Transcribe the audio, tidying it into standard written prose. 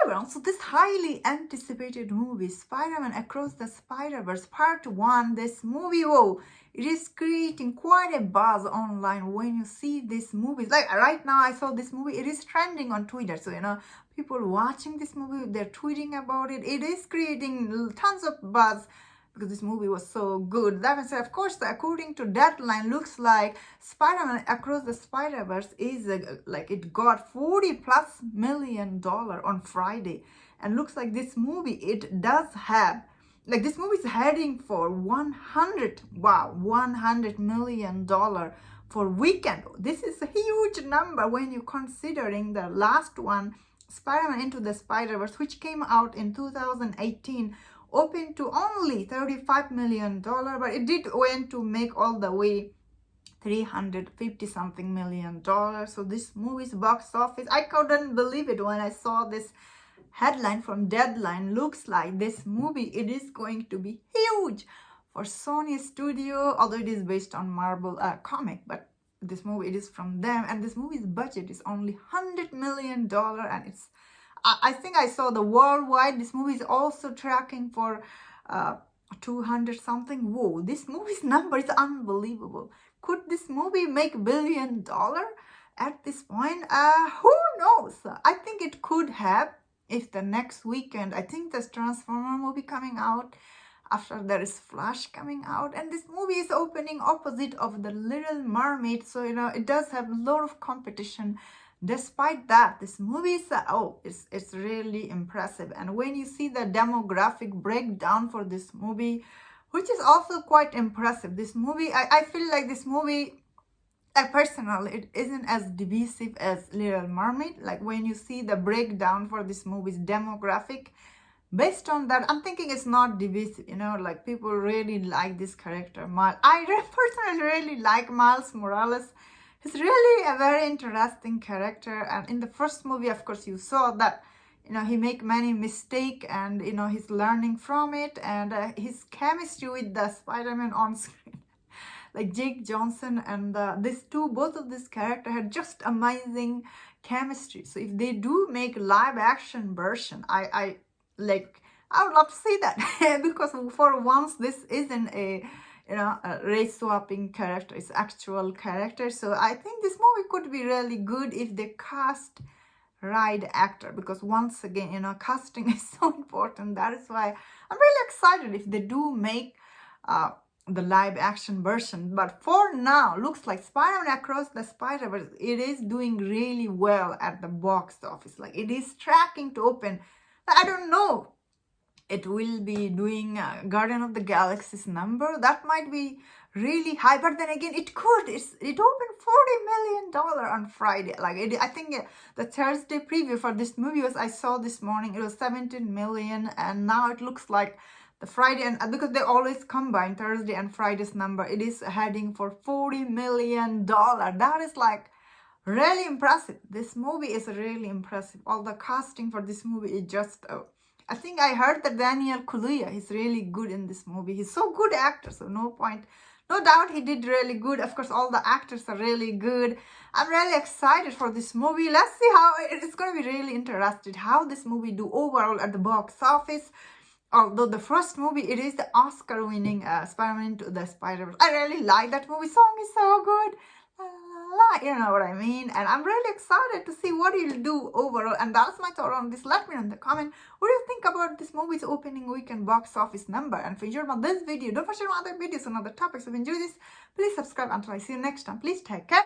everyone, so this highly anticipated movie, Spider-Man Across the Spiderverse Part 1, this movie, whoa, it is creating quite a buzz online when you see this movie. Like right now, I saw this movie, it is trending on Twitter. So, people watching this movie, they're tweeting about it. It is creating tons of buzz because this movie was so good. That means, of course, according to Deadline, looks like Spider-Man Across the Spider-Verse is like it got $40+ million on Friday, and looks like this movie, it does have, like, this movie is heading for $100 million for weekend. This is a huge number when you considering the last one, Spider-Man Into the Spider-Verse, which came out in 2018, opened to only $35 million, but it did went to make all the way 350 something million dollars. So this movie's box office, I couldn't believe it when I saw this headline from Deadline. Looks like this movie, it is going to be huge for Sony Studio, although it is based on Marvel comic, but this movie, it is from them, and this movie's budget is only $100 million, and it's, I think I saw the worldwide, this movie is also tracking for 200 something. Whoa, this movie's number is unbelievable. Could this movie make $1 billion at this point? Who knows? I think it could have if the next weekend, I think there's Transformer movie coming out. After there is Flash coming out, and this movie is opening opposite of the Little Mermaid, so it does have a lot of competition. Despite that, this movie is it's really impressive. And when you see the demographic breakdown for this movie, which is also quite impressive, this movie, I feel like this movie, personally, it isn't as divisive as Little Mermaid. Like when you see the breakdown for this movie's demographic, based on that, I'm thinking it's not divisive, like people really like this character, Miles. I personally really like Miles Morales. He's really a very interesting character, and in the first movie, of course, you saw that, he make many mistakes, and, he's learning from it, and his chemistry with the Spider-Man on screen, like Jake Johnson and both of this character had just amazing chemistry. So if they do make live action version, I would love to see that because for once this isn't a race swapping character, it's actual character. So I think this movie could be really good if they cast right actor, because once again, casting is so important. That is why I'm really excited if they do make the live action version. But for now, looks like Spider-Man Across the Spider-Verse, it is doing really well at the box office. Like it is tracking to open, I don't know, it will be doing Guardian of the Galaxy's number. That might be really high, but then again, it could. It opened $40 million on Friday. Like I think the Thursday preview for this movie I saw this morning, it was 17 million, and now it looks like the Friday, and because they always combine Thursday and Friday's number, it is heading for $40 million. That is like really impressive. This movie is really impressive. All the casting for this movie is just, I think I heard that Daniel Kaluuya is really good in this movie. He's so good actor, so no doubt he did really good. Of course, all the actors are really good. I'm really excited for this movie. Let's see how it's going to be really interesting how this movie do overall at the box office. Although the first movie, it is the Oscar-winning Spider-Man Into the Spider-Verse. I really like that movie. Song is so good. La, la, la, you know what I mean? And I'm really excited to see what he'll do overall. And that's my thought on this. Let me know in the comment. What do you think about this movie's opening weekend box office number? And if you enjoyed this video, don't forget to share my other videos on other topics. If you enjoyed this, please subscribe. Until I see you next time, please take care.